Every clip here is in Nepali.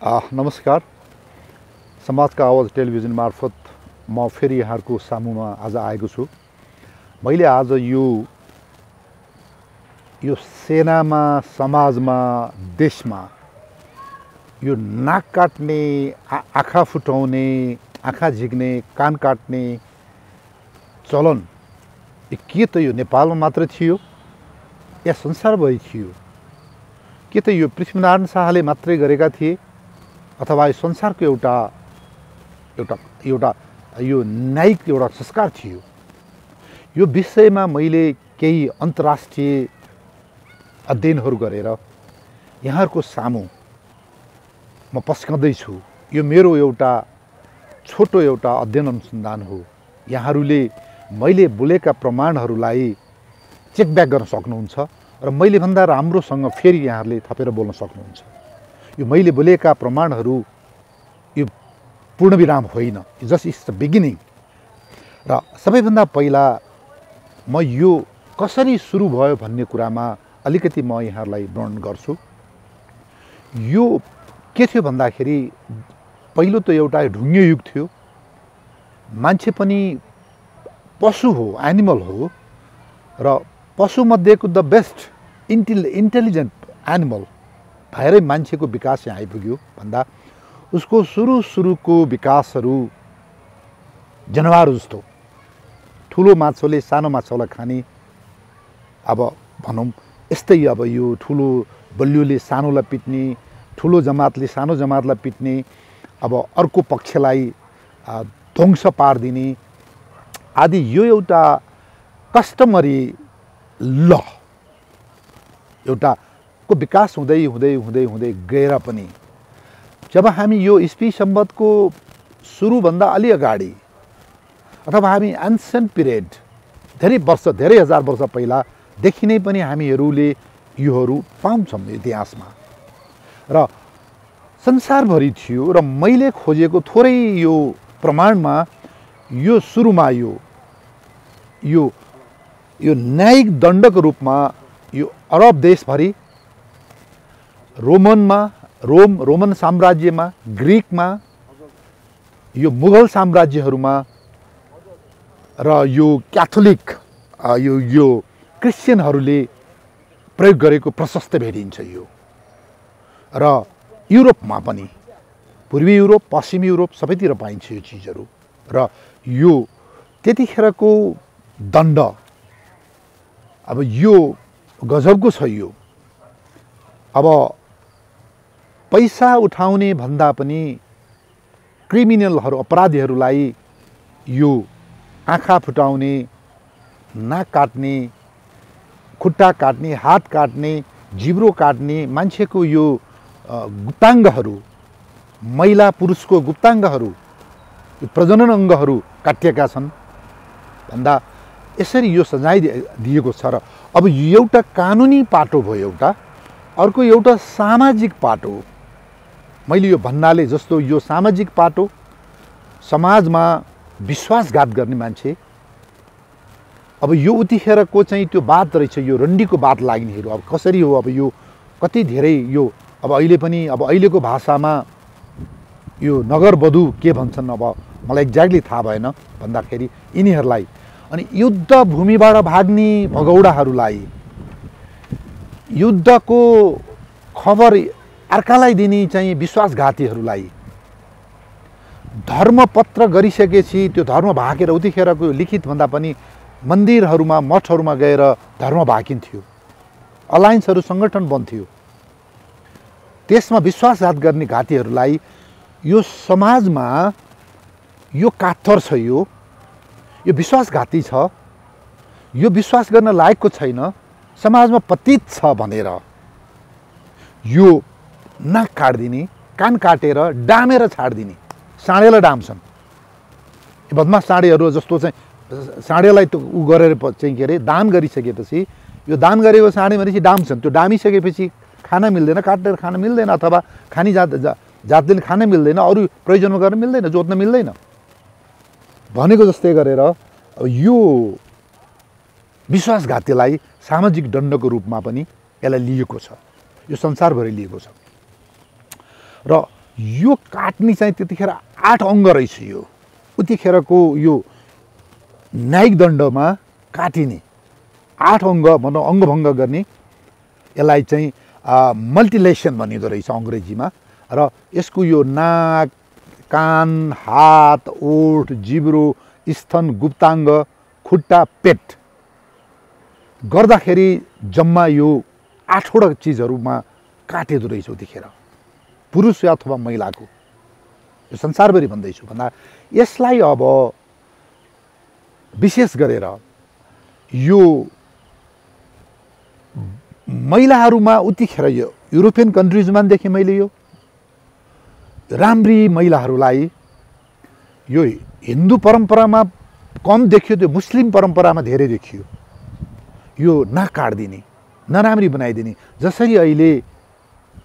नमस्कार। समाजका आवाज टेलिभिजन मार्फत म फेरि यहाँहरूको सामुमा आज आएको छु। मैले आज यो सेनामा, समाजमा, देशमा यो नाक काट्ने, आँखा फुटाउने, आँखा झिक्ने, कान काट्ने चलन के त यो नेपालमा मात्र थियो या संसारभरि थियो? के त यो पृथ्वीनारायण शाहले मात्रै गरेका थिए अथवा यो संसारको एउटा यो न्यायिक एउटा संस्कार थियो? यो विषयमा मैले केही अन्तर्राष्ट्रिय अध्ययनहरू गरेर यहाँहरूको सामु म पस्कँदैछु। यो मेरो एउटा छोटो अध्ययन अनुसन्धान हो। यहाँहरूले मैले बोलेका प्रमाणहरूलाई चेकब्याक गर्न सक्नुहुन्छ र मैले भन्दा राम्रोसँग फेरि यहाँहरूले थपेर बोल्न सक्नुहुन्छ। यो मैले बोलेका प्रमाणहरू यो पूर्णविराम होइन, जस्ट इट्स द बिगिनिङ। र सबैभन्दा पहिला म यो कसरी सुरु भयो भन्ने कुरामा अलिकति म यहाँहरूलाई वर्णन गर्छु। यो के थियो भन्दाखेरि पहिलो त एउटा ढुङ्गे युग थियो। मान्छे पनि पशु हो, एनिमल हो र पशुमध्येको द बेस्ट इन्टेलिजेन्ट एनिमल भएरै मान्छेको विकास यहाँ आइपुग्यो भन्दा उसको सुरुको विकासहरू जनावर जस्तो, ठुलो माछाले सानो माछालाई खाने, अब भनौँ यस्तै अब यो ठुलो बलियोले सानोलाई पिट्ने, ठुलो जमातले सानो जमातलाई पिट्ने, अब अर्को पक्षलाई ध्वंस पारिदिने आदि यो एउटा कस्टमरी ल एउटा को विकास हुँदै हुँदै हुँदै हुँदै गएर पनि जब हामी यो इस्वी संवतको सुरुभन्दा अलि अगाडि अथवा हामी एन्सेन्ट पिरियड धेरै हजार वर्ष पहिलादेखि नै पनि हामीहरूले योहरू पाउँछौँ इतिहासमा र संसारभरि थियो। र मैले खोजेको थोरै यो प्रमाणमा यो सुरुमा यो न्यायिक दण्डको रूपमा यो अरब देशभरि, रोमन साम्राज्यमा, ग्रिकमा, यो मुगल साम्राज्यहरूमा र यो क्याथोलिक यो क्रिस्चियनहरूले प्रयोग गरेको प्रशस्त भेटिन्छ यो। र युरोपमा पनि, पूर्वी युरोप, पश्चिमी युरोप सबैतिर पाइन्छ यो चिजहरू। र यो त्यतिखेरको दण्ड अब यो गजबको छ। यो अब पैसा उठाउने भन्दा पनि क्रिमिनलहरू, अपराधीहरूलाई यो आँखा फुटाउने, नाक काट्ने, खुट्टा काट्ने, हात काट्ने, जिब्रो काट्ने, मान्छेको यो गुप्ताङ्गहरू, महिला पुरुषको गुप्ताङ्गहरू, प्रजनन अङ्गहरू काटिएका छन् भन्दा यसरी यो सजाय दिएको छ। र अब एउटा कानुनी पाटो भयो, अर्को एउटा सामाजिक पाटो। मैले यो भन्नाले जस्तो यो सामाजिक पाटो, समाजमा विश्वासघात गर्ने मान्छे, अब यो उतिखेरको चाहिँ त्यो बात रहेछ, यो रन्डीको बात लाग्नेहरू अब कसरी हो, अब यो कति धेरै यो अब अहिले पनि अब अहिलेको भाषामा यो नगरवधु के भन्छन् अब मलाई एक्ज्याक्टली थाहा भएन भन्दाखेरि यिनीहरूलाई, अनि युद्ध भूमिबाट भाग्ने भगौडाहरूलाई, युद्धको खबर अर्कालाई दिने चाहिँ विश्वासघातीहरूलाई, धर्मपत्र गरिसकेपछि त्यो धर्म भाकेर उतिखेरको लिखित भन्दा पनि मन्दिरहरूमा, मठहरूमा गएर धर्म भाकिन्थ्यो, अलायन्सहरू सङ्गठन बन्थ्यो। त्यसमा विश्वासघात गर्ने घातीहरूलाई यो समाजमा यो काथर छ, यो विश्वासघाती छ, यो विश्वास गर्न लायकको छैन, समाजमा पतित छ भनेर यो नाक काटिदिने, कान काटेर डामेर छाडिदिने। साँडेलाई डाम्छन् बदमास साँडेहरू जस्तो चाहिँ साँडेलाई त्यो उ गरेर चाहिँ के अरे दान गरिसकेपछि, यो दान गरेको साँडे भनेपछि डाम्छन्। त्यो डामिसकेपछि खाना मिल्दैन, काटेर खान मिल्दैन, अथवा खानी जातले खान मिल्दैन, अरू प्रयोजनमा गर्न मिल्दैन, जोत्न मिल्दैन भनेको जस्तै गरेर यो विश्वासघातीलाई सामाजिक दण्डको रूपमा पनि यसलाई लिएको छ, यो संसारभरि लिएको छ। र यो काट्ने चाहिँ त्यतिखेर 8 अङ्ग रहेछ। यो उतिखेरको यो न्यायिक दण्डमा काटिने 8 अङ्ग भनौँ, अङ्गभङ्ग गर्ने, यसलाई चाहिँ मल्टिलेसन भनिँदो रहेछ अङ्ग्रेजीमा। र यसको यो नाक, कान, हात, ओठ, जिब्रो, स्तन, गुप्ताङ्ग, खुट्टा, पेट गर्दाखेरि जम्मा यो 8वटा चिजहरूमा काटेदो रहेछ उतिखेर, पुरुष अथवा महिलाको। यो संसारभरि भन्दैछु भन्दा यसलाई अब विशेष गरेर यो महिलाहरूमा उतिखेर यो युरोपियन कन्ट्रिजमा देखेँ मैले। यो राम्री महिलाहरूलाई यो हिन्दू परम्परामा कम देखियो, त्यो मुस्लिम परम्परामा धेरै देखियो। यो नाक काट्दिने, नराम्री बनाइदिने, जसरी अहिले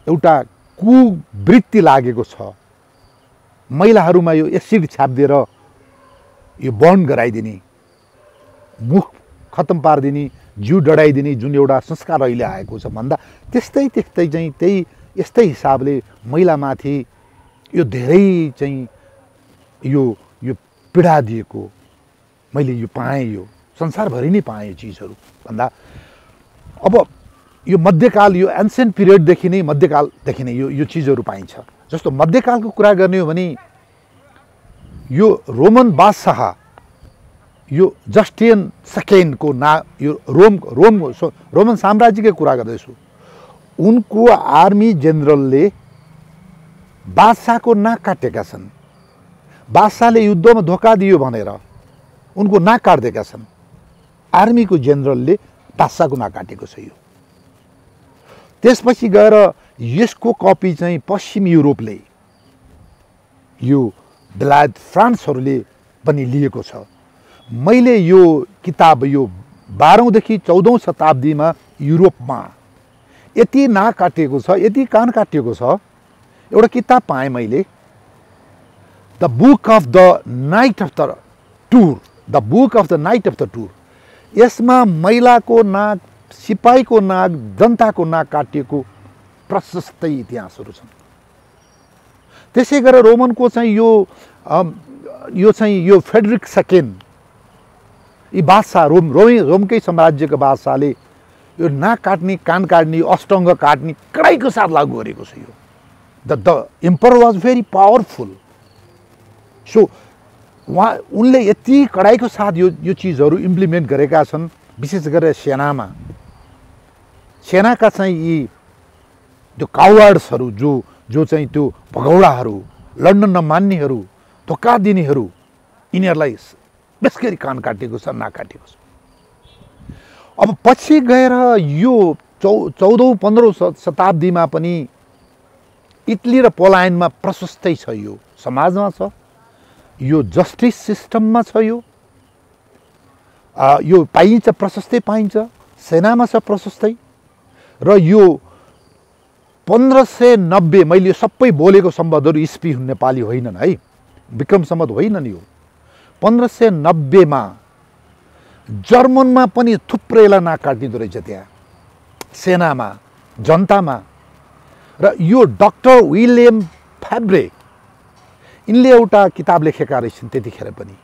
एउटा कुवृत्ति लागेको छ महिलाहरूमा, यो एसिड छापिदिएर यो बर्न गराइदिने, मुख खत्तम पारिदिने, जिउ डढाइदिने जुन एउटा संस्कार अहिले आएको छ भन्दा त्यस्तै चाहिँ त्यही यस्तै हिसाबले महिलामाथि यो धेरै चाहिँ यो पीडा दिएको मैले यो पाएँ। यो संसारभरि नै पाएँ यो चिजहरू भन्दा अब यो मध्यकाल, यो एन्सियन्ट पिरियडदेखि नै, मध्यकालदेखि नै यो चिजहरू पाइन्छ। जस्तो मध्यकालको कुरा गर्ने हो भने यो रोमन बादशाह यो जस्टियन सेकेन्डको यो रोमन साम्राज्यकै कुरा गर्दैछु। उनको आर्मी जेनरलले बादशाहको नाक काटेका छन्। बादशाहले युद्धमा धोका दियो भनेर उनको नाक काट्देका छन्। आर्मीको जेनरलले बादशाहको नाक काटेको छ। यो त्यसपछि गएर यसको कपी चाहिँ पश्चिम युरोपले, यो बेलायत, फ्रान्सहरूले पनि लिएको छ। मैले यो किताब यो 12औँदेखि 14औँ शताब्दीमा युरोपमा यति नाक काटिएको छ, यति कान काटिएको छ। एउटा किताब पाएँ मैले, the book of the night of the tour, the book of the night of the tour. यसमा महिलाको नाक, सिपाहीको नाक, जनताको नाक काटिएको प्रशस्तै इतिहासहरू छन्। त्यसै गरेर रोमनको चाहिँ यो चाहिँ यो फ्रेडरिक सेकेन्ड, यी बादशाह रोमकै साम्राज्यको बादशाहले यो नाक काट्ने, कान काट्ने, अष्टाङ्ग काट्ने कडाइको साथ लागू गरेको छ। यो the emperor was very powerful. So उनले यति कडाइको साथ यो चिजहरू इम्प्लिमेन्ट गरेका छन्। विशेष गरेर सेनाका चाहिँ यी त्यो कावर्ड्सहरू जो चाहिँ त्यो भगौडाहरू, लड्न नमान्नेहरू, धोका दिनेहरू, यिनीहरूलाई बेस गरी कान काटेको छ, नाक काटेको छ। अब पछि गएर यो 14औँ 15औँ शताब्दीमा पनि इटली र पोल्यान्डमा प्रशस्तै छ। यो समाजमा छ, यो जस्टिस सिस्टममा छ। यो पाइन्छ, प्रशस्तै पाइन्छ, सेनामा छ प्रशस्तै। र यो 1590, मैले यो सबै बोलेको सम्बन्धहरू इस्वी नेपाली होइनन् है, विक्रम सम्बन्ध होइनन्। यो 1590मा जर्मनमा पनि थुप्रैलाई नाक काटिँदो रहेछ त्यहाँ सेनामा, जनतामा। र यो डाक्टर विलियम फ्याब्रे, यिनले एउटा किताब लेखेका रहेछन् त्यतिखेर पनि।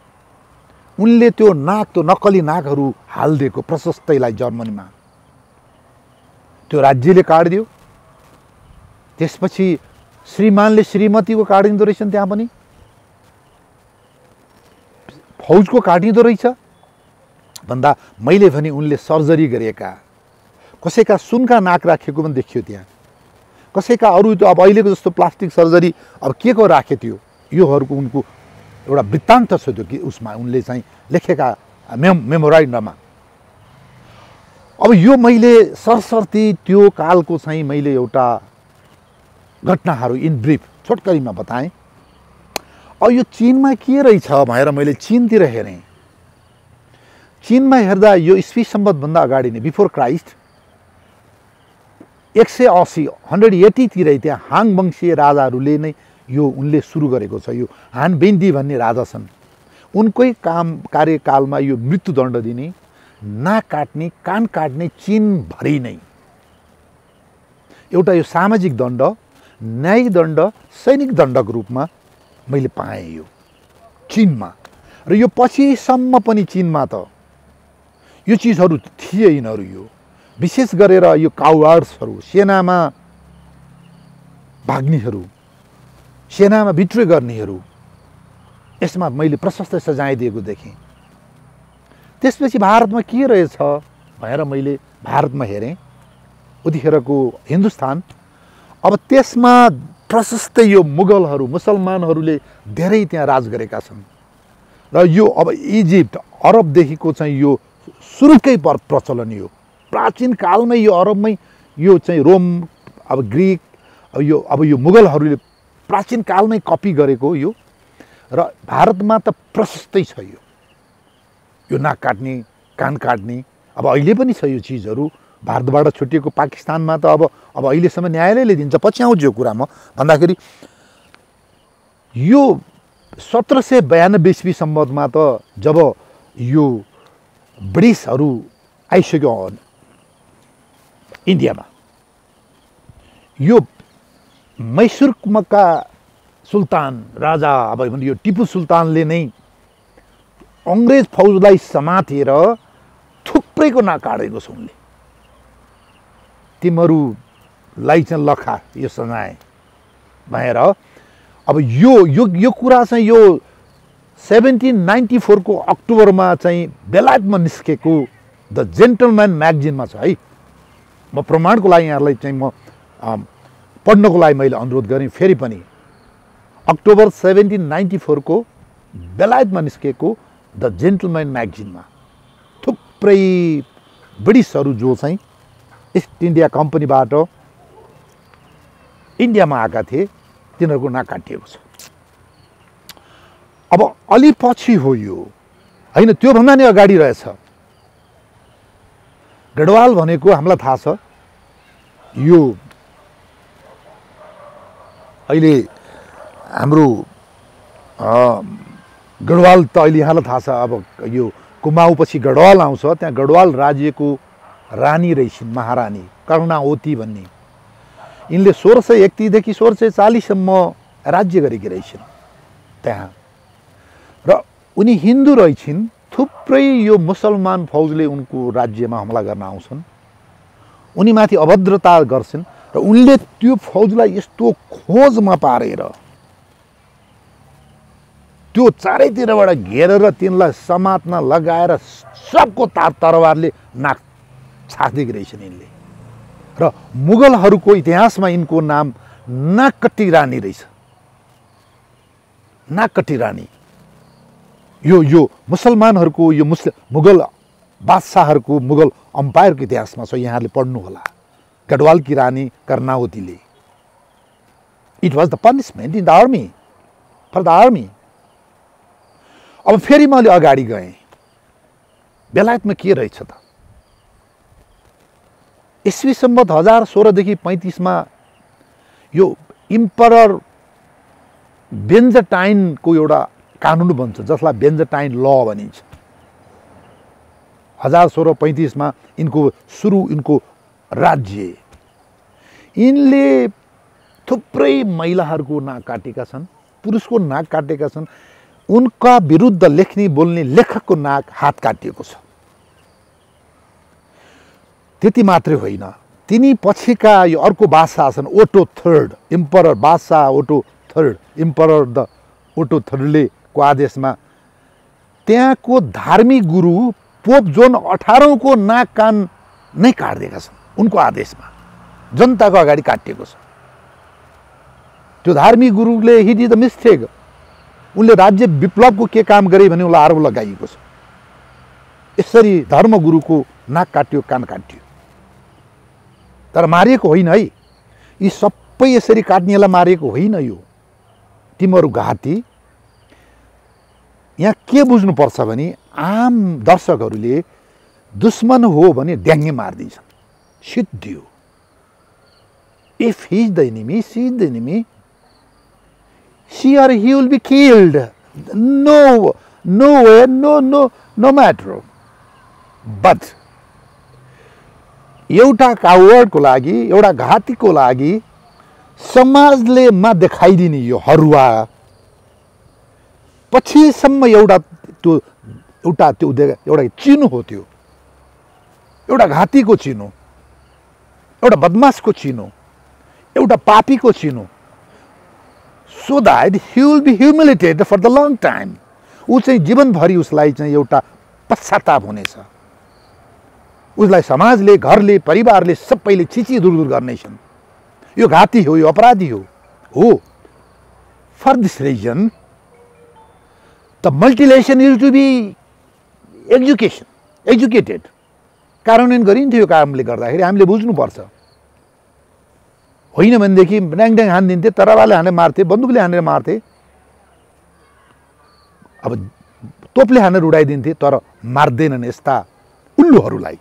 उनले त्यो नाक, त्यो नक्कली नाकहरू हालिदिएको प्रशस्तैलाई जर्मनीमा, त्यो राज्यले काटिदियो। त्यसपछि श्रीमानले श्रीमतीको काटिँदो रहेछन्, त्यहाँ पनि फौजको काटिँदो रहेछ भन्दा मैले भने उनले सर्जरी गरेका, कसैका सुनका नाक राखेको पनि देखियो त्यहाँ, कसैका अरू त्यो अब अहिलेको जस्तो प्लास्टिक सर्जरी अब के को राखे थियो, योहरूको उनको एउटा वृत्तान्त छ त्यो कि उसमा उनले चाहिँ लेखेका मेमोरान्डममा। अब यो मैले सरसर्ती त्यो कालको चाहिँ मैले एउटा घटनाहरू इन ब्रिफ छोटकरीमा बताएँ। अब यो चीनमा के रहेछ भनेर मैले चीनतिर हेरेँ। चीनमा हेर्दा यो इस्वी सम्बन्धभन्दा अगाडि नै, बिफोर क्राइस्ट 180 तिरै त्यहाँ हाङ वंशीय राजाहरूले नै यो उनले सुरु गरेको छ। यो हान बेन्दी भन्ने राजा छन्, उनकै कार्यकालमा यो मृत्युदण्ड दिने, नाक काट्ने, कान काट्ने चीनभरि नै एउटा यो सामाजिक दण्ड न्यायिक दण्ड सैनिक दण्डको रूपमा मैले पाएँ यो चीनमा। र यो पछिसम्म पनि चीनमा त यो चिजहरू थिए यिनीहरू। यो विशेष गरेर यो काउवार्ड्सहरू, सेनामा भाग्नेहरू, सेनामा विद्रोह गर्नेहरू, यसमा मैले प्रशस्त सजाय दिएको देखेँ। त्यसपछि भारतमा के रहेछ भनेर मैले भारतमा हेरेँ, उतिखेरको हिन्दुस्तान। अब त्यसमा प्रशस्तै यो मुगलहरू, मुसलमानहरूले धेरै त्यहाँ राज गरेका छन्। र यो अब इजिप्ट, अरबदेखिको चाहिँ यो सुरुकै प्रचलन, यो प्राचीन कालमै यो अरबमै यो चाहिँ रोम, अब ग्रिक, अब यो मुगलहरूले प्राचीन कालमै कपी गरेको यो। र भारतमा त प्रशस्तै छ यो नाक काट्ने, कान काट्ने। अब अहिले पनि छ यो चिजहरू। भारतबाट छुटिएको पाकिस्तानमा त अब अहिलेसम्म न्यायालयले दिन्छ। पछि आउँछ यो कुरामा भन्दाखेरि यो 1792 ईस्वी सम्बन्धमा त जब यो ब्रिटिसहरू आइसक्यो इन्डियामा, यो मैसुरका सुल्तान राजा, अब यो टिपु सुल्तानले नै अङ्ग्रेज फौजलाई समातेर थुप्रैको नाक काटेको छ उनले। तिमीहरूलाई चाहिँ लखा यो सजाय भनेर। अब यो कुरा चाहिँ यो 1794 को अक्टोबरमा चाहिँ बेलायतमा निस्केको द जेन्टलम्यान म्यागजिनमा छ है। म प्रमाणको लागि यहाँलाई चाहिँ म पढ्नको लागि मैले अनुरोध गरेँ। फेरि पनि अक्टोबर 1794 को बेलायतमा निस्केको द जेन्टलम्यान म्यागजिनमा थुप्रै ब्रिटिसहरू जो चाहिँ इस्ट इन्डिया कम्पनीबाट इन्डियामा आएका थिए, तिनीहरूको नाक काटिएको छ। अब अलि पछि हो यो, होइन, त्योभन्दा नि अगाडि रहेछ। गढवाल भनेको हामीलाई थाहा छ, यो अहिले हाम्रो गढवाल त अहिले यहाँलाई थाहा छ। अब यो कुमाऊ पछि गढवाल आउँछ। त्यहाँ गढवाल राज्यको रानी रहेछिन्, महारानी कर्णावती भन्ने। यिनले 1631 देखि 1640 सम्म राज्य गरेकी रहेछन् त्यहाँ। र उनी हिन्दू रहेछिन्। थुप्रै यो मुसलमान फौजले उनको राज्यमा हमला गर्न आउँछन्, उनीमाथि अभद्रता गर्छन्। र उनले त्यो फौजलाई यस्तो खोजमा पारेर, त्यो चारैतिरबाट घेरेर तिनलाई समात्न लगाएर सबको तरवारले नाक छाकिदिएकी रहेछन् यिनले। र मुगलहरूको इतिहासमा यिनको नाम नाककट्टी रानी रहेछ। नाककट्टी रानी यो मुसलमानहरूको, यो मुगल बादशाहहरूको, मुगल अम्पायरको इतिहासमा छ। यहाँले पढ्नु होला गढवाल की रानी कर्णावतीले। It was the punishment in the army, for the army. अब फेरि मैले अगाडि गएँ, बेलायतमा के रहेछ त। ईस्वी सम्बत 1016 देखि 35 मा यो इम्परर बेन्जाटाइनको एउटा कानुन बन्छ, जसलाई बेन्जाटाइन ल भनिन्छ। 1016-35 मा यिनको राज्य। यिनले थुप्रै महिलाहरूको नाक काटेका छन्, पुरुषको नाक काटेका छन्। उनका विरुद्ध लेख्ने बोल्ने लेखकको नाक हात काटिएको छ। त्यति मात्रै होइन, तिनी पछिका यो अर्को बादशाह छन्, ओटो थर्ड इम्परर, बादशाह ओटो थर्ड इम्परर द ओटो थर्डले को आदेशमा त्यहाँको धार्मिक गुरु पोप जोन 18 को नाक कान नै काटिदिएका छन्। उनको आदेशमा जनताको अगाडि काटिएको छ। त्यो धार्मिक गुरुले ही डिड द मिस्टेक। उनले राज्य विप्लवको के काम गरे भने उनलाई आरोप लगाइएको छ। यसरी धर्मगुरुको नाक काट्यो, कान काट्यो, तर मारिएको होइन है। यी सबै यसरी काट्नेलाई मारिएको होइन। यो तिमीहरू घाती। यहाँ के बुझ्नुपर्छ भने आम दर्शकहरूले दुश्मन हो भने ड्याङ्गे मारिदिन्छन्, सिद्धियो। If he is the enemy, she is the enemy, she or he will be killed. No way, no matter. But एउटा कावर्डको लागि, एउटा घातीको लागि समाजले मा देखाइदिने यो हरुवा पछिसम्म एउटा चिनो हो, त्यो एउटा घातीको चिनो, एउटा बदमासको चिनो, एउटा पापीको चिनो, so that he will be humiliated for the long time. ऊ चाहिँ जीवनभरि उसलाई चाहिँ एउटा पश्चाताप हुनेछ। उसलाई समाजले, घरले, परिवारले सबैले छिची दूर गर्नेछन्। यो घाती हो, यो अपराधी हो। For this reason, the multilation is to be educated. कार्यान्वयन गरिन्थ्यो यो कामले गर्दाखेरि हामीले बुझ्नुपर्छ। होइन भनेदेखि ड्याङ ड्याङ हानिदिन्थे, तरवारले हानेर मार्थे, बन्दुकले हानेर मार्थे, अब तोपले हानेर उडाइदिन्थे, तर मार्दैनन् यस्ता उल्लुहरूलाई।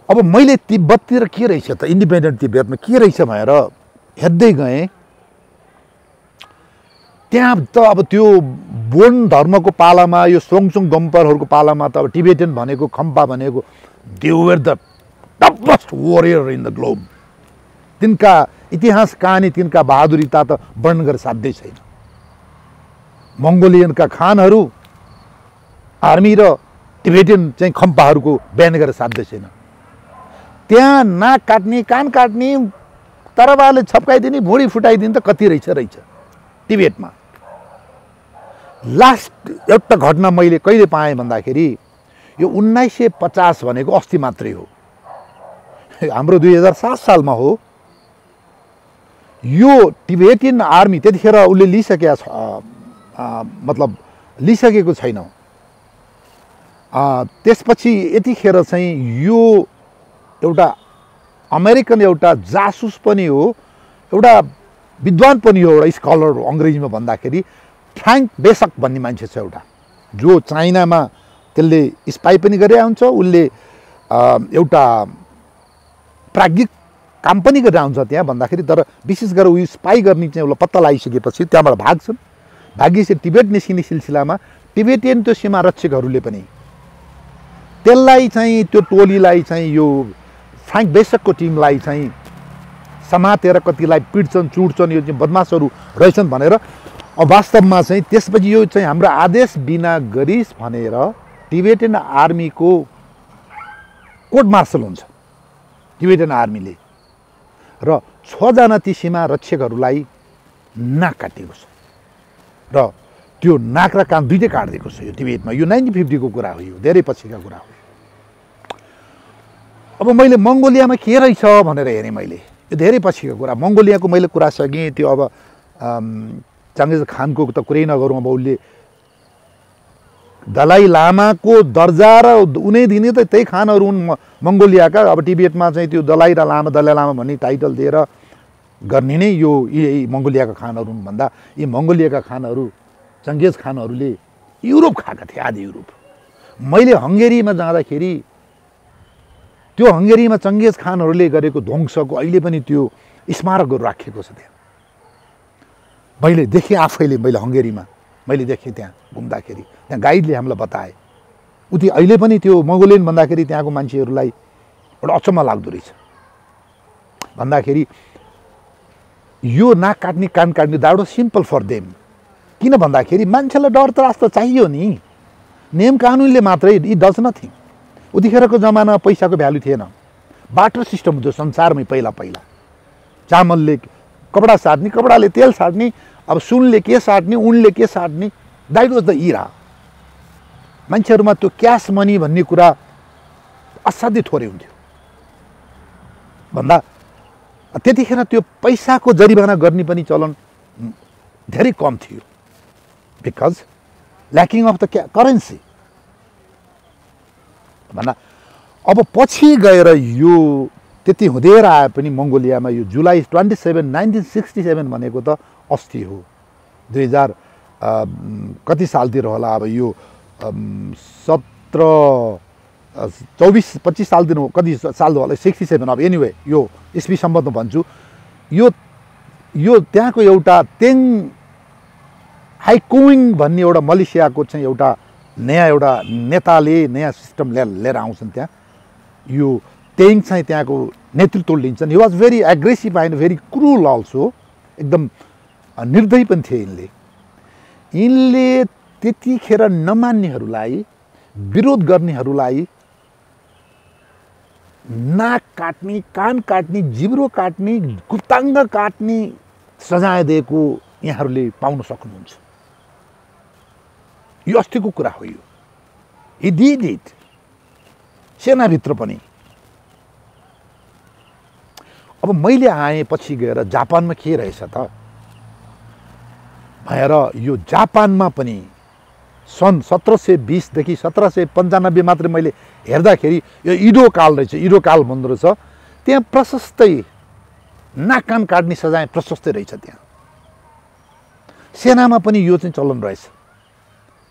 अब मैले तिब्बततिर के रहेछ त, इन्डिपेन्डेन्ट तिब्बतमा के रहेछ भनेर हेर्दै गएँ। त्यहाँ त अब त्यो बोन धर्मको पालामा, यो सोङचुङ गम्परहरूको पालामा त अब टिबेटन भनेको, खम्पा भनेको they were the toughest warrior in the globe. तिनका इतिहास कहानी, तिनका बहादुरीता त वर्णन गरेर साध्यै छैन। मङ्गोलियनका खानहरू, आर्मी र टिबेटन चाहिँ खम्पाहरूको बयान गरेर साध्यै छैन। त्यहाँ नाक काट्ने, कान काट्ने, तरवारले छप्काइदिने, भुँडी फुटाइदिने त कति रहेछ टिबेटमा। लास्ट एउटा घटना मैले कहिले पाएँ भन्दाखेरि यो 1950 भनेको अस्ति मात्रै हो, हाम्रो 2007 सालमा हो। यो टिबेटियन आर्मी त्यतिखेर उसले मतलब लिइसकेको छैन। त्यसपछि यतिखेर चाहिँ यो एउटा अमेरिकन एउटा जासुस पनि हो, एउटा विद्वान पनि हो, एउटा स्कलर हो। अङ्ग्रेजीमा भन्दाखेरि फ्र्याङ्क बेसक भन्ने मान्छे छ एउटा, जो चाइनामा त्यसले स्पाई पनि गरे हुन्छ। उसले एउटा प्राज्ञिक काम पनि गरेर आउँछ त्यहाँ भन्दाखेरि, तर विशेष गरेर उयो स्पाई गर्ने चाहिँ उसलाई पत्ता लगाइसकेपछि त्यहाँबाट भाग्छन्। भागिसके टिबेट निस्किने सिलसिलामा टिबेटियन त्यो सीमा रक्षकहरूले पनि त्यसलाई चाहिँ, त्यो टोलीलाई चाहिँ, यो फ्र्याङ्क बेसकको टिमलाई चाहिँ समातेर कतिलाई पिट्छन्, चुट्छन्, यो चाहिँ बदमासहरू रहेछन् भनेर। अब वास्तवमा चाहिँ त्यसपछि यो चाहिँ हाम्रो आदेश बिना गरिस् भनेर टिबेटन आर्मीको कोर्ट मार्सल हुन्छ टिबेटन आर्मीले, र 6 जना ती सीमा रक्षकहरूलाई नाक काटिएको छ, र त्यो नाक र कान दुइटै काटिदिएको छ यो टिबेटमा। यो 1950 को कुरा हो, यो धेरै पछिका कुरा हो। अब मैले मङ्गोलियामा के रहेछ भनेर हेरेँ मैले, यो धेरै पछिको कुरा। मङ्गोलियाको मैले कुरा सकेँ, त्यो अब चङ्गेज खानको त कुरै नगरौँ। अब उसले दलाई लामाको दर्जा र उनी दिने त त्यही खानहरू हुन् मङ्गोलियाका। अब टिबेटमा चाहिँ त्यो दलाई लामा भन्ने टाइटल दिएर गर्ने नै यो यही मङ्गोलियाका खानहरू हुन् भन्दा, यी मङ्गोलियाका खानहरू चङ्गेज खानहरूले युरोप खाएका थिए, आधी युरोप। मैले हङ्गेरीमा जाँदाखेरि त्यो हङ्गेरीमा चङ्गेज खानहरूले गरेको ध्वंसको अहिले पनि त्यो स्मारकहरू राखिएको छ त्यहाँ। मैले देखेँ आफैले, मैले हङ्गेरीमा मैले देखेँ त्यहाँ घुम्दाखेरि, त्यहाँ गाइडले हामीलाई बताए। उति अहिले पनि त्यो मङ्गोलियन भन्दाखेरि त्यहाँको मान्छेहरूलाई एउटा अचम्म लाग्दो रहेछ। भन्दाखेरि यो नाक काट्ने, कान काट्ने that was simple for them. किन भन्दाखेरि मान्छेलाई डर त्रास त चाहियो नि, नियम कानुनले मात्रै, इट डज नथिङ। उतिखेरको जमानामा पैसाको भ्यालु थिएन, बाटर सिस्टम थियो संसारमै। पहिला चामलले कपडा साट्ने, कपडाले तेल साट्ने, अब सुनले के साट्ने, उनले के साट्ने, द्याट वाज द इरा। मान्छेहरूमा त्यो क्यास मनी भन्ने कुरा असाध्यै थोरै हुन्थ्यो भन्दा त्यतिखेर त्यो पैसाको जरिवाना गर्ने पनि चलन धेरै कम थियो, because lacking of the currency भन्दा। अब पछि गएर यो त्यति हुँदै आए पनि मङ्गोलियामा यो जुलाई 27, 1967 भनेको त अस्ति हो, 2000 कति सालतिर होला। अब यो 17-24-25 सालतिर कति साल होला, 67। अब एनिवे यो इस्वी सम्बन्ध भन्छु। यो त्यहाँको एउटा तेङ हाइकुइङ भन्ने एउटा मलेसियाको चाहिँ एउटा नयाँ नेताले नयाँ सिस्टम लिएर आउँछन् त्यहाँ। यो तेङ चाहिँ त्यहाँको नेतृत्व लिन्छन्। He was very aggressive and very cruel also, एकदम निर्दयी पनि थिए यिनले। यिनले त्यतिखेर नमान्नेहरूलाई, विरोध गर्नेहरूलाई नाक काट्ने, कान काट्ने, जिब्रो काट्ने, गुप्ताङ्ग काट्ने सजाय दिएको यहाँहरूले पाउन सक्नुहुन्छ। यो अस्तिको कुरा हो। यो हि डिड इट सेनाभित्र पनि। अब मैले आएपछि गएर जापानमा के रहेछ त भएर यो जापानमा पनि सन् 1720 देखि 1795 मात्रै मैले हेर्दाखेरि यो इडो काल रहेछ, इडो काल भन्दो रहेछ। त्यहाँ प्रशस्तै नाक कान काट्ने सजाय प्रशस्तै रहेछ। त्यहाँ सेनामा पनि यो चाहिँ चलन रहेछ।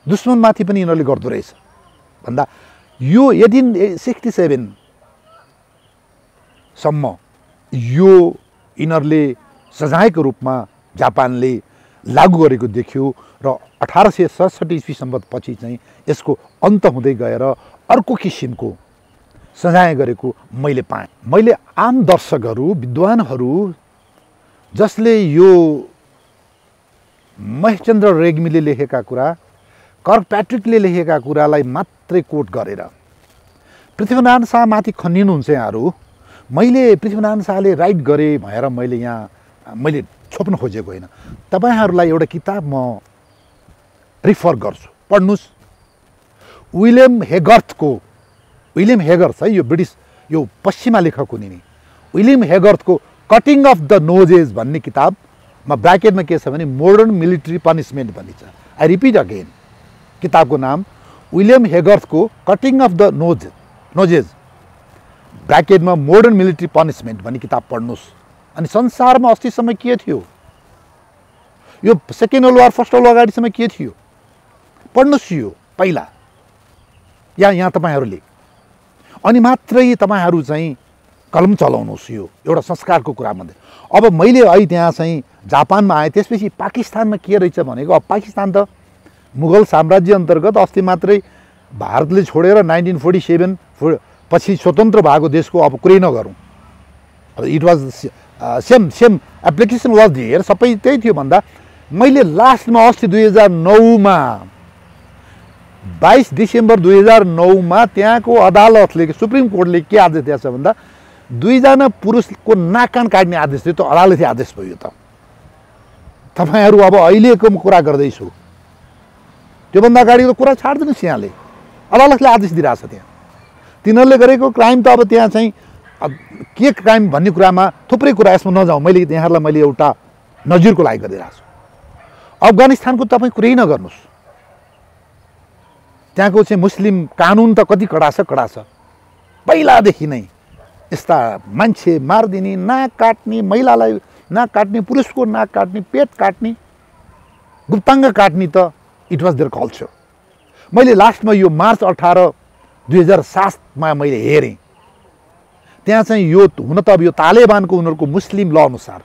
दुश्मनमाथि पनि यिनीहरूले गर्दो रहेछ भन्दा यो 1867 सम्म यो यिनीहरूले सजायको रूपमा जापानले लागू गरेको देखियो र 1867 ईस्वीसम्म पछि चाहिँ यसको अन्त हुँदै गएर अर्को किसिमको सजाय गरेको मैले पाएँ। मैले आम दर्शकहरू, विद्वानहरू जसले यो महेशचन्द्र रेग्मीले लेखेका कुरा, कर्कप्याट्रिकले लेखेका कुरालाई मात्रै कोट गरेर पृथ्वीनारायण शाहमाथि खनिनुहुन्छ यहाँहरू। मैले पृथ्वीनारायण शाहले राइट गरे भनेर मैले छोप्न खोजेको होइन। तपाईँहरूलाई एउटा किताब म रिफर गर्छु, पढ्नुहोस्। विलियम हेगर्थ है, यो ब्रिटिस, यो पश्चिमा लेखक हुने नि, विलियम हेगर्थको कटिङ अफ द नोजेस भन्ने किताबमा ब्राकेटमा के छ भने मोडर्न मिलिट्री पनिसमेन्ट भन्ने छ। आई रिपिट अगेन, किताबको नाम विलियम हेगर्थको कटिङ अफ द नोजेस ब्राकेटमा मोडर्न मिलिट्री पनिसमेन्ट भन्ने किताब पढ्नुहोस्। अनि संसारमा अस्तिसम्म के थियो, यो second world war first world war अगाडिसम्म के थियो पढ्नुहोस् यो पहिला यहाँ तपाईँहरूले, अनि मात्रै तपाईँहरू चाहिँ कलम चलाउनुहोस्। यो एउटा संस्कारको कुरा मध्ये। अब मैले अहिले त्यहाँ चाहिँ जापानमा आएँ, त्यसपछि पाकिस्तानमा के रहेछ भनेको, अब पाकिस्तान त मुगल साम्राज्य अन्तर्गत अस्ति मात्रै भारतले छोडेर 1947 पछि स्वतन्त्र भएको देशको अब कुरै नगरौँ। अब it was same application was there, सबै त्यही थियो भन्दा मैले लास्टमा अस्ति 2009मा 22 डिसेम्बर 2009मा त्यहाँको अदालतले, सुप्रिम कोर्टले के आदेश दिएछ भन्दा 2 जना पुरुषको नाक कान काट्ने आदेश दियो। त्यो अदालती आदेश भयो। त तपाईँहरू अब अहिलेको कुरा गर्दैछु, त्योभन्दा अगाडिको कुरा छाड्दिनुहोस्। यहाँले अदालतले आदेश दिइरहेछ। त्यहाँ तिनीहरूले गरेको क्राइम त अब त्यहाँ चाहिँ के क्राइम भन्ने कुरामा थुप्रै कुरा, यसमा नजाउँ। मैले यहाँहरूलाई मैले एउटा नजिरको लागि गरिरहेको छु। अफगानिस्तानको तपाईँ कुरै नगर्नुहोस्, त्यहाँको चाहिँ मुस्लिम कानुन त कति कडा छ पहिलादेखि नै। यस्ता मान्छे मारिदिने, नाक काट्ने, महिलालाई नाक काट्ने, पुरुषको नाक काट्ने, पेट काट्ने, गुप्ताङ्ग काट्ने त इट वाज देयर कल्चर। मैले लास्टमा यो मार्च 18, 2007मा मैले हेरेँ। त्यहाँ चाहिँ यो हुन त अब यो तालिबानको उनीहरूको मुस्लिम ल अनुसार,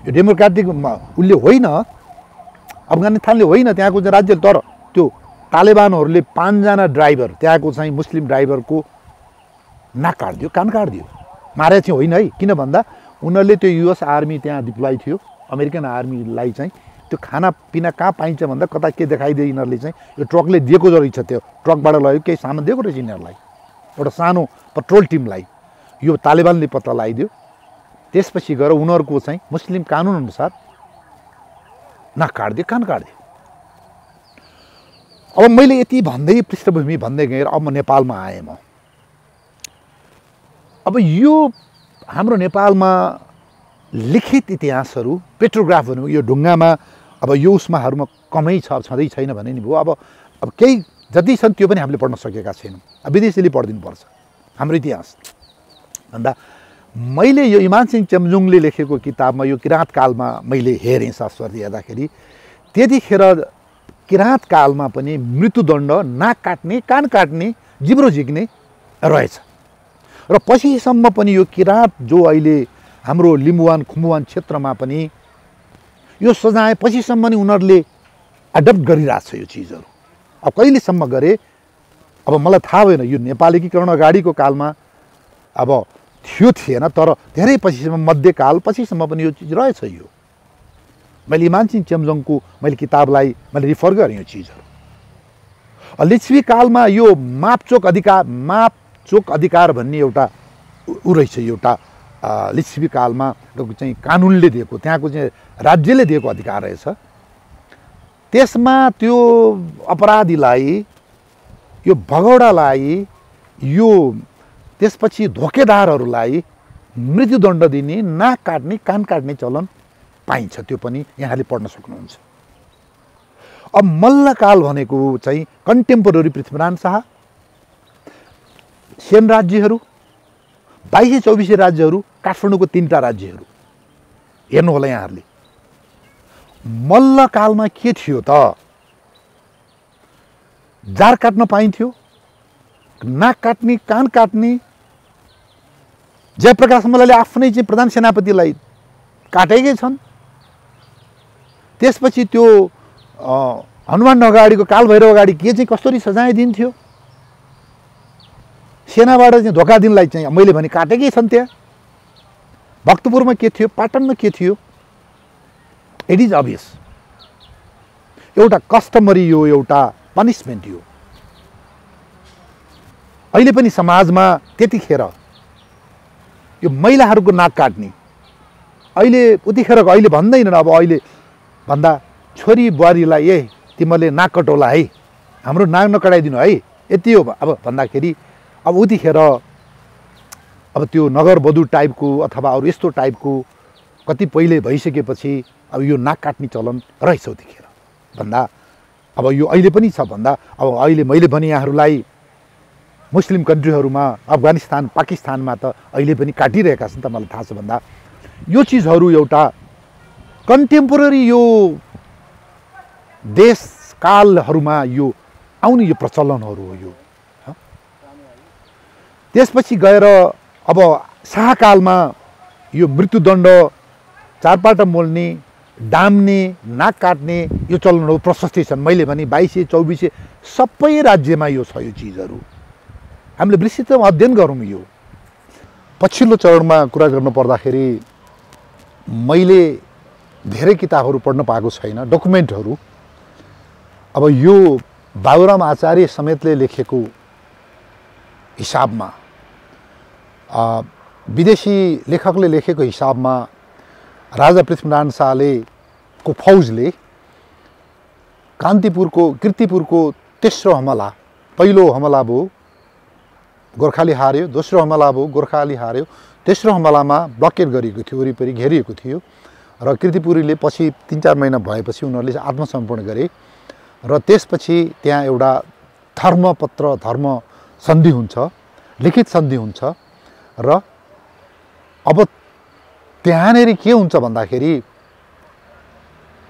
यो डेमोक्रेटिक उसले होइन, अफगानिस्तानले होइन त्यहाँको चाहिँ राज्य, तर त्यो तालिबानहरूले 5 जना ड्राइभर, त्यहाँको चाहिँ मुस्लिम ड्राइभरको नाक काटिदियो, कान काटिदियो। मारे चाहिँ होइन है, किन भन्दा उनीहरूले त्यो युएस आर्मी त्यहाँ डिप्लोय थियो, अमेरिकन आर्मीलाई चाहिँ त्यो खानापिना कहाँ पाइन्छ भन्दा कता के देखाइदियो यिनीहरूले चाहिँ यो ट्रकले दिएको रहेछ। त्यो ट्रकबाट लगेको केही सामान दिएको रहेछ यिनीहरूलाई, एउटा सानो पेट्रोल टिमलाई। यो तालिबानले पत्ता लगाइदियो। त्यसपछि गएर उनीहरूको चाहिँ मुस्लिम कानुन अनुसार नाक काटिदियो, कान काटिदियो। अब मैले यति भन्दै पृष्ठभूमि भन्दै गएर अब म नेपालमा आएँ। म अब यो हाम्रो नेपालमा लिखित इतिहासहरू, पेट्रोग्राफहरू यो ढुङ्गामा अब यो उसमाहरूमा कमै छँदै छैन भने नि भयो। अब केही जति छन् त्यो पनि हामीले पढ्न सकेका छैनौँ। विदेशीले पढिदिनुपर्छ हाम्रो इतिहास भन्दा। मैले यो इमान सिंह चेम्जुङले लेखेको किताबमा यो किराँत कालमा मैले हेरेँ शास्त्रले हेर्दाखेरि, त्यतिखेर किराँत कालमा पनि मृत्युदण्ड, नाक काट्ने, कान काट्ने, जिब्रो झिक्ने रहेछ। र पछिसम्म पनि यो किराँत जो अहिले हाम्रो लिम्बुवान खुम्बुवान क्षेत्रमा पनि यो सजाय पछिसम्म नि उनीहरूले एडप्ट गरिरहेछ यो चिजहरू। अब कहिलेसम्म गरे अब मलाई थाहा भएन। यो नेपाल एकीकरण अगाडिको कालमा अब थियो थिएन, तर धेरै पछिसम्म मध्यकाल पछिसम्म पनि यो चिज रहेछ। यो मैले इमानसिंह चेम्जोङको मैले किताबलाई मैले रिफर गरेँ। यो चिजहरू लिच्छवी कालमा यो मापचोक अधिकार भन्ने एउटा ऊ रहेछ। एउटा लिच्छवी कालमा चाहिँ कानुनले दिएको, त्यहाँको चाहिँ राज्यले दिएको अधिकार रहेछ। त्यसमा त्यो अपराधीलाई, यो भगौडालाई, यो त्यसपछि धोकेदारहरूलाई मृत्युदण्ड दिने, नाक काट्ने, कान काट्ने चलन पाइन्छ। त्यो पनि यहाँले पढ्न सक्नुहुन्छ। अब मल्लकाल भनेको चाहिँ कन्टेम्पोरेरी पृथ्वीनारायण शाह, सेन राज्यहरू, 22-24 राज्यहरू, काठमाडौँको 3टा राज्यहरू हेर्नु होला यहाँहरूले। मल्लकालमा के थियो त? जार काट्न पाइन्थ्यो, नाक काट्ने, कान काट्ने। जयप्रकाश मल्लले आफ्नै चाहिँ प्रधान सेनापतिलाई काटेकै छन्। त्यसपछि त्यो हनुमान अगाडिको कालभैरव अगाडि के चाहिँ कसरी सजाय दिन्थ्यो? सेनाबाट चाहिँ धोका दिनलाई चाहिँ मैले भने काटेकै छन्। त्यहाँ भक्तपुरमा के थियो, पाटनमा के थियो? It is obvious. एउटा कस्टमरी यो एउटा पनिसमेन्ट यो। अहिले पनि समाजमा त्यतिखेर यो महिलाहरूको नाक काट्ने, अहिले उतिखेरको अहिले भन्दैनन्। अब अहिले भन्दा छोरी बुहारीलाई ए तिमीले नाक कटौला है, हाम्रो नाक नकटाइदिनु है, यति हो अब भन्दाखेरि अब उतिखेर अब त्यो नगरवधु टाइपको अथवा अरू यस्तो टाइपको कति पहिले भइसकेपछि अब यो नाक काट्ने चलन रहेछ उतिखेर भन्दा अब यो अहिले पनि छ भन्दा अब अहिले मैले भने यहाँहरूलाई मुस्लिम कन्ट्रीहरूमा अफगानिस्तान पाकिस्तानमा त अहिले पनि काटिरहेका छन् त मलाई थाहा छ भन्दा यो चिजहरू एउटा कन्टेम्पोरेरी यो देश कालहरूमा यो आउने यो प्रचलनहरू हो। यो त्यसपछि गएर अब शाहकालमा यो मृत्युदण्ड, चारपाटा मोल्ने, डाम्ने, नाक काट्ने यो चलनहरू प्रशस्तै छन्। मैले भने 22-24 सबै राज्यमा यो छ। यो चिजहरू हामीले विस्तृत अध्ययन गरौँ। यो पछिल्लो चरणमा कुरा गर्नु पर्दाखेरि मैले धेरै किताबहरू पढ्न पाएको छैन, डकुमेन्टहरू। अब यो बाबुराम आचार्य समेतले लेखेको हिसाबमा, विदेशी लेखकले लेखेको हिसाबमा राजा पृथ्वीनारायण शाहले को फौजले कीर्तिपुरको तेस्रो हमला, पहिलो हमला भयो गोर्खाली हार्यो, दोस्रो हमला भयो गोर्खाली हार्यो, तेस्रो हमलामा ब्लकेट गरिएको थियो, वरिपरि घेरिएको थियो र कीर्तिपुरीले पछि 3-4 महिना भएपछि उनीहरूले आत्मसमर्पण गरे र त्यसपछि त्यहाँ एउटा धर्म सन्धि हुन्छ, लिखित सन्धि हुन्छ र अब त्यहाँनेरि के हुन्छ भन्दाखेरि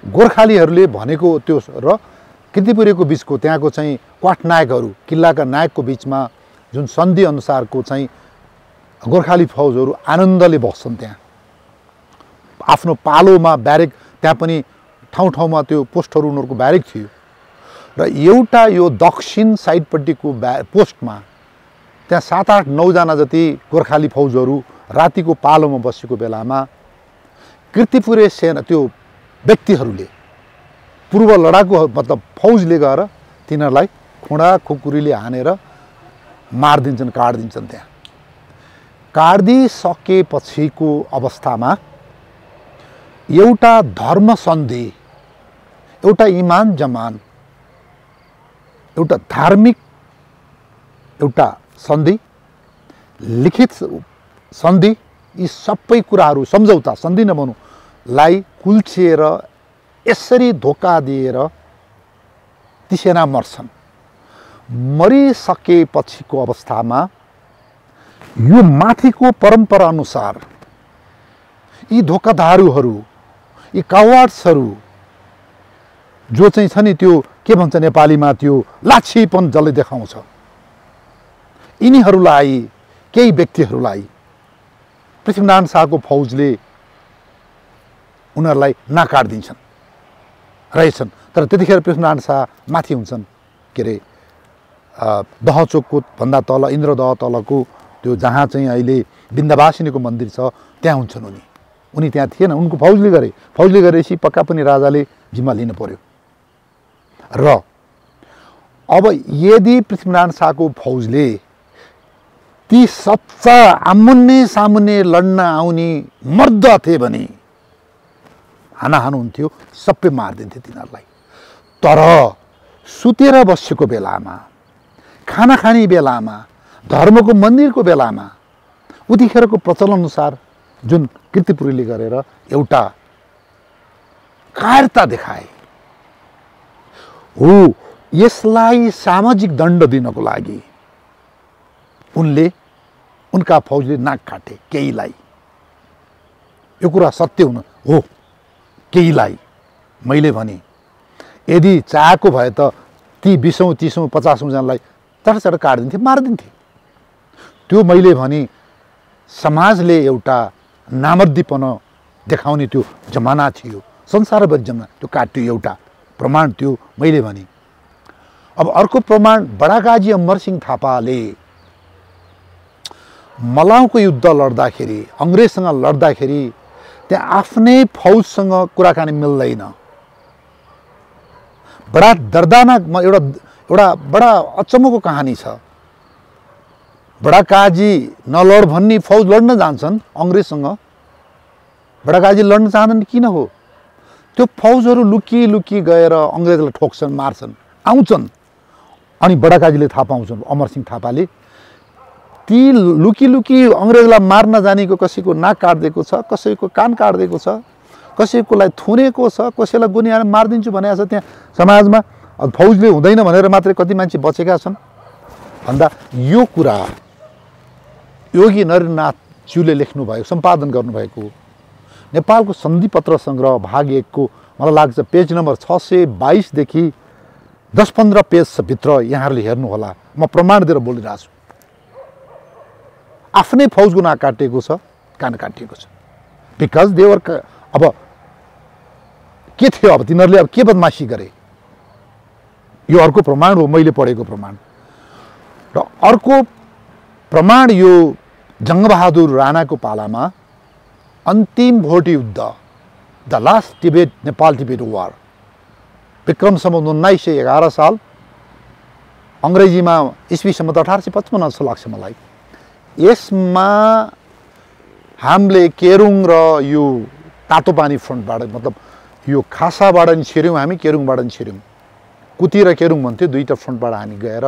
गोर्खालीहरूले भनेको त्यो र कीर्तिपुरीको बिचको त्यहाँको चाहिँ क्वाट नायकहरू, किल्लाका नायकको बिचमा जुन सन्धि अनुसारको चाहिँ गोर्खाली फौजहरू आनन्दले बस्छन्। त्यहाँ आफ्नो पालोमा ब्यारेक, त्यहाँ पनि ठाउँ त्यो पोस्टहरू उनीहरूको ब्यारेक थियो र एउटा यो दक्षिण साइडपट्टिको पोस्टमा त्यहाँ 7-8-9 जना जति गोर्खाली फौजहरू रातिको पालोमा बसेको बेलामा कीर्तिपुरे सेना त्यो व्यक्तिहरूले पूर्व लडाकु मतलब फौजले गएर तिनीहरूलाई खुँडा खुकुरीले हानेर मारिदिन्छन्, काटिदिन्छन्। त्यहाँ काटिदिसकेपछिको अवस्थामा एउटा धर्म सन्धि, एउटा इमान जमान, एउटा धार्मिक एउटा सन्धि, लिखित सन्धि, यी सबै कुराहरू सम्झौता सन्धि नभनुलाई कुल्चिएर यसरी धोका दिएर ती सेना मर्छन्। मरिसकेपछिको अवस्थामा यो माथिको परम्परा अनुसार यी धोकाधारुहरू, यी कावार्ड्सहरू जो चाहिँ छ नि, त्यो के भन्छ नेपालीमा, त्यो लाछीपन जसले देखाउँछ, यिनीहरूलाई केही व्यक्तिहरूलाई पृथ्वीनारायण शाहको फौजले उनीहरूलाई नाकाट्दिन्छन् रहेछन्। तर त्यतिखेर पृथ्वीनारायण शाह माथि हुन्छन्, के अरे दहचोकको भन्दा तल, इन्द्रदह तलको त्यो जहाँ चाहिँ अहिले बिन्दावासिनीको मन्दिर छ त्यहाँ हुन्छन् उनी त्यहाँ थिएन, उनको फौजले गरेपछि पक्का पनि राजाले जिम्मा लिनु पर्यो। र अब यदि पृथ्वीनारायण शाहको फौजले ती सच्चा आमुन्ने सामुन्ने लड्न आउने मर्द थिए भने हानाहान हुन्थ्यो, सबै मारिदिन्थे तिनीहरूलाई। तर सुतेर बसेको बेलामा, खाना खाने बेलामा, धर्मको मन्दिरको बेलामा उतिखेरको प्रचलनअनुसार जुन कीर्तिपुरीले गरेर एउटा कायरता देखाए हो, यसलाई सामाजिक दण्ड दिनको लागि उनका फौजले नाक काटे केहीलाई। यो कुरा सत्य हुन हो, केहीलाई। मैले भने यदि चाहेको भए त ती 20औं 30औं 50औं जनालाई चटचट काटिदिन्थे, मारिदिन्थे। त्यो मैले भने समाजले एउटा नामर्दीपन देखाउने त्यो जमाना थियो, संसारभरि जमाना, त्यो काट्यो। एउटा प्रमाण त्यो मैले भने। अब अर्को प्रमाण, बडाकाजी अमरसिंह थापाले मलाउको युद्ध लड्दाखेरि, अङ्ग्रेजसँग लड्दाखेरि त्यहाँ आफ्नै फौजसँग कुराकानी मिल्दैन। बडा दर्दनाक एउटा बडा अचम्मको कहानी छ। बडाकाजी नलड भन्ने फौज लड्न जान्छन् अङ्ग्रेजसँग, बडाकाजी लड्न चाहँदैन, किन हो? त्यो फौजहरू लुकी लुकी गएर अङ्ग्रेजलाई ठोक्छन्, मार्छन्, आउँछन्। अनि बडाकाजीले थाहा पाउँछन्, अमरसिंह थापाले ती लुकी लुकी अङ्ग्रेजलाई मार्न जानेको कसैको नाक काटिदिएको छ, कसैको कान काटिदिएको छ, कसैकोलाई थुनेको छ, कसैलाई गोली हालेर मारिदिन्छु भनेको छ त्यहाँ समाजमा। फौजले हुँदैन भनेर मात्रै कति मान्छे बचेका छन् भन्दा यो कुरा योगी नरेन्द्रनाथज्यूले लेख्नुभएको, सम्पादन गर्नुभएको नेपालको सन्धिपत्र सङ्ग्रह भाग 1 को मलाई लाग्छ पेज नम्बर 622 देखि 10-15 पेजभित्र यहाँहरूले हेर्नुहोला। म प्रमाण दिएर बोलिरहेको छु। आफ्नै फौजको नाक काटिएको छ, कान काटिएको छ। बिकज देवर अब के थियो, अब तिनीहरूले अब के बदमासी गरे, यो अर्को प्रमाण हो, मैले पढेको प्रमाण। र अर्को प्रमाण यो जङ्गबहादुर राणाको पालामा अन्तिम भोट युद्ध, the last Tibet, Nepal Tibet war, Vikram Samvat 1911 साल, अङ्ग्रेजीमा इस्वी सम्वत 1855 जस्तो लाग्छ मलाई। यसमा हामीले केरुङ र यो तातोपानी फ्रन्टबाट, मतलब यो खासाबाट नि छिर्यौँ हामी, केरुङबाट नि छिर्यौँ, कुती र केरुङ भन्थ्यो, दुईटा फ्रन्टबाट हामी गएर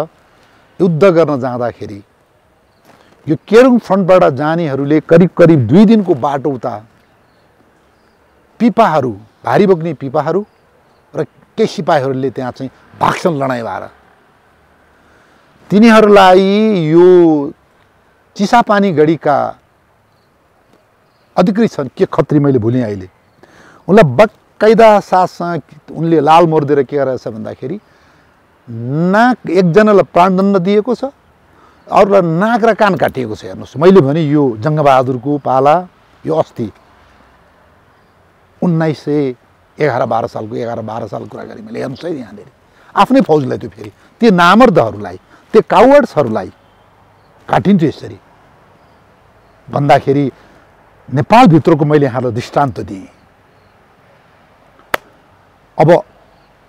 युद्ध गर्न जाँदाखेरि यो केरुङ फ्रन्टबाट जानेहरूले करिब करिब 2 दिनको बाटो उता पिपाहरू, भारी बोक्ने पिपाहरू र केही सिपाहीहरूले त्यहाँ चाहिँ भाग्छन् लडाइँ भएर। तिनीहरूलाई यो चिसापानी गढीका अधिकृत छन् के खत्री, मैले भुलेँ अहिले, उनलाई बकाइदा साथसँग उनले लाल मोर्देर के गरेछ भन्दाखेरि नाक, एकजनालाई प्राणदण्ड दिएको छ, अरूलाई नाक र कान काटिएको छ। हेर्नुहोस्, मैले भने यो जङ्गबहादुरको पाला, यो अस्ति 1911-12 सालको, 11-12 सालको कुरा गरेँ मैले। हेर्नुहोस् है यहाँनिर आफ्नै फौजलाई, त्यो फेरि त्यो नामर्दहरूलाई, त्यो कावर्ड्सहरूलाई काटिन्थ्यो यसरी भन्दाखेरि नेपालभित्रको मैले यहाँलाई दृष्टान्त दिएँ। अब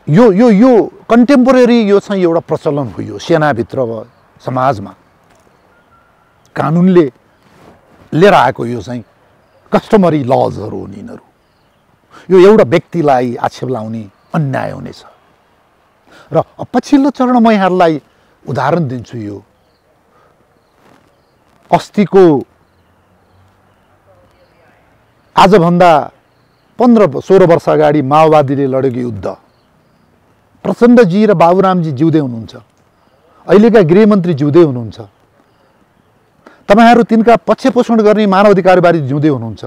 यो यो यो कन्टेम्पोरेरी यो चाहिँ एउटा प्रचलन हो, यो सेनाभित्र समाजमा कानुनले लिएर आएको यो चाहिँ कस्टमरी लजहरू हुन् यिनीहरू। यो एउटा व्यक्तिलाई आक्षेप लाउने अन्याय हुनेछ। र पछिल्लो चरण म यहाँहरूलाई उदाहरण दिन्छु। यो अस्तिको आजभन्दा 15-16 वर्ष अगाडि माओवादीले लडेको युद्ध, प्रचण्डजी र बाबुरामजी जिउँदै हुनुहुन्छ, अहिलेका गृहमन्त्री जिउँदै हुनुहुन्छ, तपाईहरू तिनका पक्ष पोषण गर्ने मानवाधिकारवादी जिउँदै हुनुहुन्छ,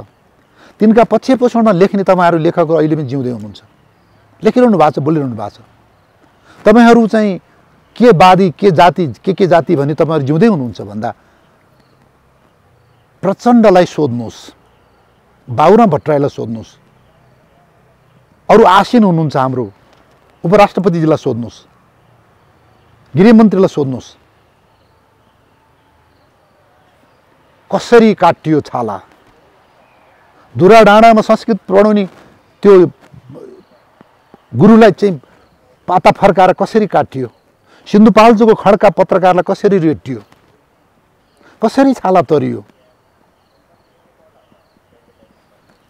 तिनका पक्ष पोषणमा लेख्ने तपाईहरू लेखकहरू अहिले पनि जिउँदै हुनुहुन्छ, लेखिरहनु भएको छ, बोलिरहनु भएको छ। तपाईहरू चाहिँ के वादी, के जाति, के जाति भन्ने तपाईहरू जिउँदै हुनुहुन्छ भन्दा प्रचण्डलाई सोध्नुहोस्, बाबुराम भट्टराईलाई सोध्नुहोस्, अरू आसीन हुनुहुन्छ हाम्रो उपराष्ट्रपतिजीलाई सोध्नुहोस्, गृहमन्त्रीलाई सोध्नुहोस्, कसरी काटियो छाला, धुरा डाँडामा संस्कृत पढाउने त्यो गुरुलाई चाहिँ पाता फर्काएर कसरी काटियो, सिन्धुपाल्चोकको खड्का पत्रकारलाई कसरी रेटियो, कसरी छाला तरियो।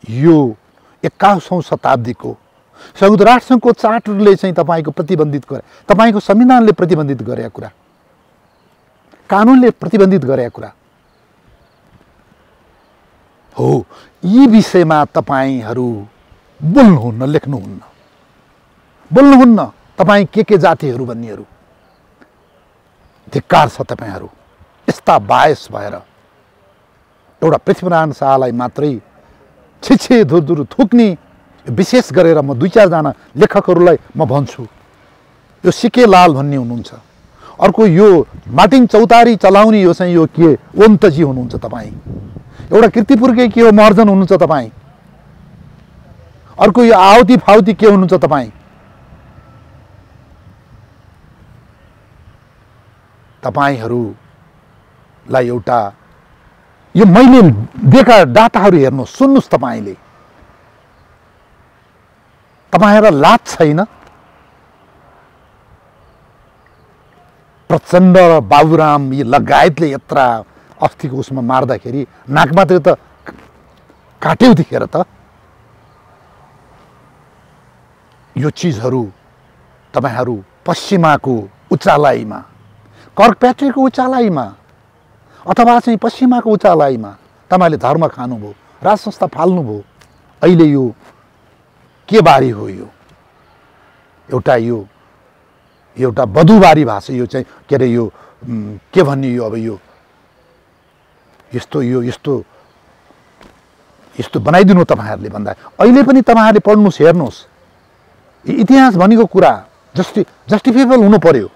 यो 21औं शताब्दीको संयुक्त राष्ट्रसङ्घको चार्टरले चाहिँ तपाईँको प्रतिबन्धित गरे, तपाईँको संविधानले प्रतिबन्धित गरेका कुरा, कानुनले प्रतिबन्धित गरेका कुरा हो। यी विषयमा तपाईँहरू बोल्नुहुन्न, लेख्नुहुन्न, बोल्नुहुन्न। तपाईँ के जातिहरू भन्नेहरू धिक्कार छ तपाईँहरू। यस्ता बायस भएर एउटा पृथ्वीनारायण शाहलाई मात्रै छिछे धुरधुर थुक्ने, विशेष गरेर म 2-4 जना लेखकहरूलाई म भन्छु, यो सिके लाल भन्ने हुनुहुन्छ, अर्को यो मार्टिन चौतारी चलाउने यो चाहिँ यो के ओन्तजी हुनुहुन्छ, तपाईँ एउटा कीर्तिपुरकै के हो महर्जन हुनुहुन्छ तपाईँ, अर्को यो आवती फाउती के हुनुहुन्छ तपाईँ। तपाईहरूलाई एउटा यो मैले दिएका डाटाहरू हेर्नुहोस्, सुन्नुहोस्। तपाईँले तपाईँहरूलाई लाज छैन? प्रचण्ड र बाबुराम यी लगायतले यत्रा अस्तिको उसमा मार्दाखेरि नाक मात्रै त काट्यो त्यतिखेर त। यो चिजहरू तपाईँहरू पश्चिमाको उचालाइमा, कर्कप्याट्रीको उचालाइमा अथवा चाहिँ पश्चिमाको उचालाइमा तपाईँले धर्म खानुभयो, राज संस्था फाल्नुभयो। अहिले यो के बारी हो? यो एउटा बधुबारी भाषा, यो चाहिँ के अरे यो के भन्ने, यो अब यो यस्तो बनाइदिनु तपाईँहरूले भन्दा अहिले पनि तपाईँहरूले पढ्नुहोस्, हेर्नुहोस्। इतिहास भनेको कुरा जस्टिफिएबल हुनु पर्यो।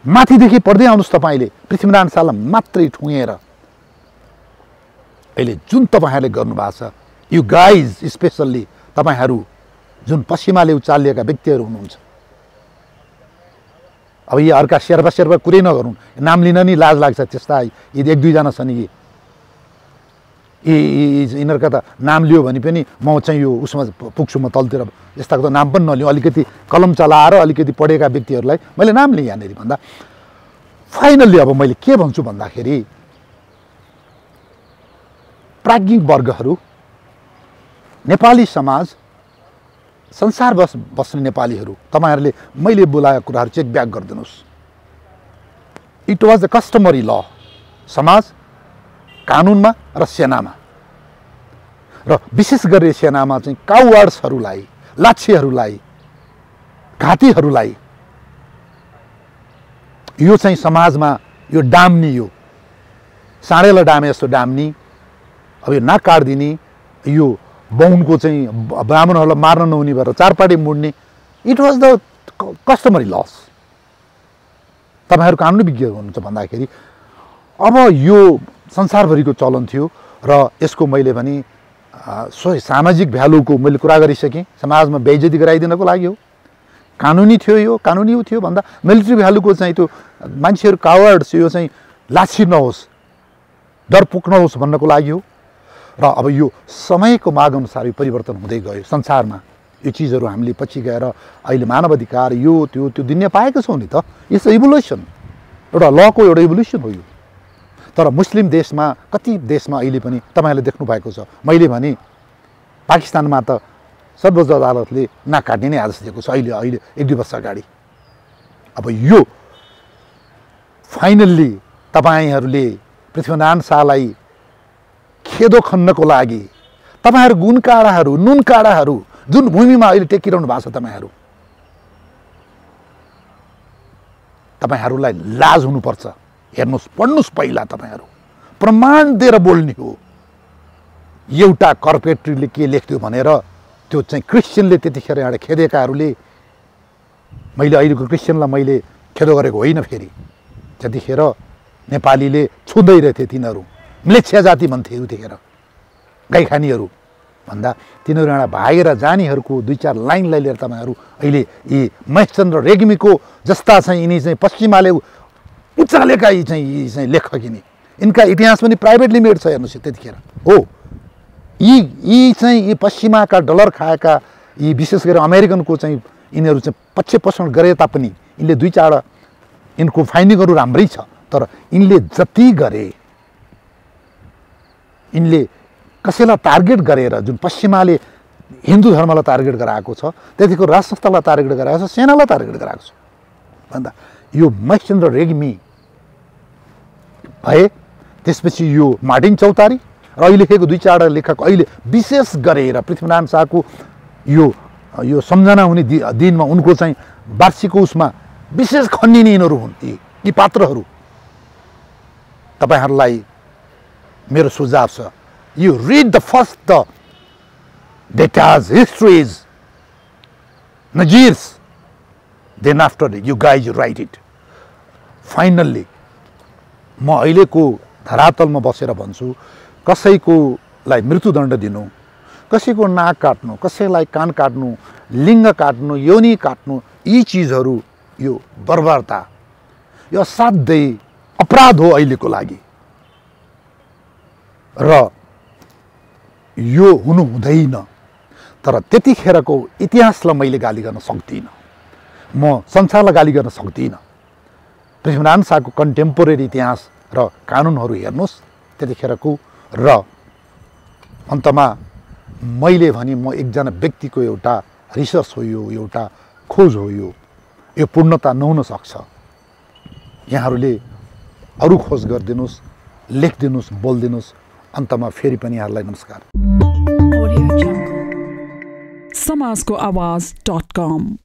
माथिदेखि पढ्दै आउनुहोस्। तपाईँले पृथ्वीनारायण शाहलाई मात्रै ठुँगेर अहिले जुन तपाईँहरूले गर्नुभएको छ, यु गाइज स्पेसल्ली तपाईँहरू जुन पश्चिमाले उचालिएका व्यक्तिहरू हुनुहुन्छ। अब यी अर्का शेर्पा कुरै नगरौँ, नाम लिन नि लाज लाग्छ। त्यस्ता यी 1-2 जना छन्, यिनीहरूका त नाम लियो भने पनि म चाहिँ यो उसमा पुग्छु, म तलतिर यस्ताको त नाम पनि नलिउँ। अलिकति कलम चलाएर अलिकति पढेका व्यक्तिहरूलाई मैले नाम लिएँ यहाँनिर भन्दा। फाइनल्ली अब मैले के भन्छु भन्दाखेरि, प्राज्ञिक वर्गहरू, नेपाली समाज, संसार बस्ने नेपालीहरू, तपाईँहरूले मैले बोलाएको कुराहरू चेक ब्याक गरिदिनुहोस्। इट वाज द कस्टमरी ल, समाज, कानुनमा र सेनामा, र विशेष गरी सेनामा चाहिँ काउवार्ड्सहरूलाई, लाच्छेहरूलाई, घातीहरूलाई यो चाहिँ समाजमा यो डाम्नी, यो साँडेलाई डामे जस्तो डाम्नी, अब यो नाक काटिदिने, यो बाहुनको चाहिँ ब्राह्मणहरूलाई मार्न नहुने भएर चारपाटे मुड्ने, it was the customary laws. तपाईँहरू कानुनी विज्ञ हुनुहुन्छ भन्दाखेरि अब यो संसारभरिको चलन थियो र यसको मैले भने सामाजिक भ्यालुको मैले कुरा गरिसकेँ। समाजमा बेइज्जती गराइदिनको लागि हो, कानुनी थियो, यो कानुनी थियो भन्दा मिलिट्री भ्यालुको चाहिँ त्यो मान्छेहरू कावर्ड्स, यो चाहिँ लाछी नहोस्, डरपोक नहोस् भन्नको लागि हो। र अब यो समयको माग अनुसार यो परिवर्तन हुँदै गयो संसारमा। यो चिजहरू हामीले पछि गएर अहिले मानव अधिकार यो त्यो दुनियाँ पाएको छौँ नि त। इट्स इभोल्युसन, एउटा लको एउटा इभोल्युसन हो यो। तर मुस्लिम देशमा, कति देशमा अहिले पनि तपाईँहरूले देख्नु भएको छ। मैले भने पाकिस्तानमा त सर्वोच्च अदालतले नाक काट्ने नै आदेश दिएको छ अहिले 1-2 वर्ष अगाडि। अब यो फाइनल्ली तपाईँहरूले पृथ्वीनारायण शाहलाई खेदो खन्नको लागि तपाईँहरू गुण काँडाहरू, नुन काँडाहरू जुन भूमिमा अहिले टेकिरहनु भएको छ, तपाईँहरूलाई लाज हुनुपर्छ। हेर्नुहोस्, पढ्नुहोस् पहिला। तपाईँहरू प्रमाण दिएर बोल्ने हो। एउटा कर्पोरेटले के लेख्थ्यो भनेर त्यो चाहिँ क्रिस्चियनले त्यतिखेर एउटा खेदेकाहरूले, मैले अहिलेको क्रिस्चियनलाई मैले खेदो गरेको होइन। फेरि त्यतिखेर नेपालीले छुँदै रहेथे, तिनीहरू म्लेच्छा जाति भन्थे उतिखेर, गाईखानीहरू भन्दा। तिनीहरू एउटा भागेर जानेहरूको 2-4 लाइनलाई लिएर तपाईँहरू अहिले यी महेशचन्द्र रेग्मीको जस्ता चाहिँ यिनी चाहिँ पश्चिमाले उचालेका यी चाहिँ लेखक, यिनी यिनका इतिहास पनि प्राइभेटली मेड छ हेर्नुहोस् त्यतिखेर हो। यी चाहिँ यी पश्चिमाका डलर खाएका यी विशेष गरी अमेरिकनको चाहिँ यिनीहरू चाहिँ पक्षपोषण गरे तापनि यिनले दुई चार यिनको फाइन्डिङहरू राम्रै छ, तर यिनले जति गरे यिनले कसैलाई टार्गेट गरेर जुन पश्चिमाले हिन्दू धर्मलाई टार्गेट गराएको छ, त्यतिको राज संस्थालाई टार्गेट गराएको छ, सेनालाई टार्गेट गराएको छ भन्दा यो महेशचन्द्र रेग्मी भए, त्यसपछि यो मार्टिन चौतारी र अहिले लेखेको दुई चारवटा लेखक अहिले विशेष गरेर पृथ्वीनारायण शाहको यो सम्झना हुने दिनमा उनको चाहिँ वार्षिक उसमा विशेष खन्डिने यिनीहरू हुन्। यी पात्रहरू तपाईहरुलाई मेरो सुझाव छ, you read the first the datas, histories, najirs, then after you guys write it. Finally, म अहिलेको धरातलमा बसेर भन्छु, कसैकोलाई मृत्युदण्ड दिनु, कसैको नाक काट्नु, कसैलाई कान काट्नु, लिङ्ग काट्नु, योनि काट्नु, यी चीजहरू यो बर्बरता, यो असाध्यै अपराध हो अहिलेको लागि र यो हुनु हुँदैन। तर त्यतिखेरको इतिहासलाई मैले गाली गर्न सक्दिनँ, म संसारलाई गाली गर्न सक्दिनँ। पृथ्वीनारायण शाहको कन्टेम्पोरेरी इतिहास र कानुनहरू हेर्नुहोस् त्यतिखेरको, र अन्तमा मैले भने म एकजना व्यक्तिको एउटा रिसर्च हो, यो एउटा खोज हो, यो पूर्णता नहुन सक्छ। यहाँहरूले अरू खोज गरिदिनुहोस्, लेखिदिनुहोस्, बोलिदिनुहोस्। अन्तमा फेरि पनि यहाँहरूलाई नमस्कार। समाजको आवाज.com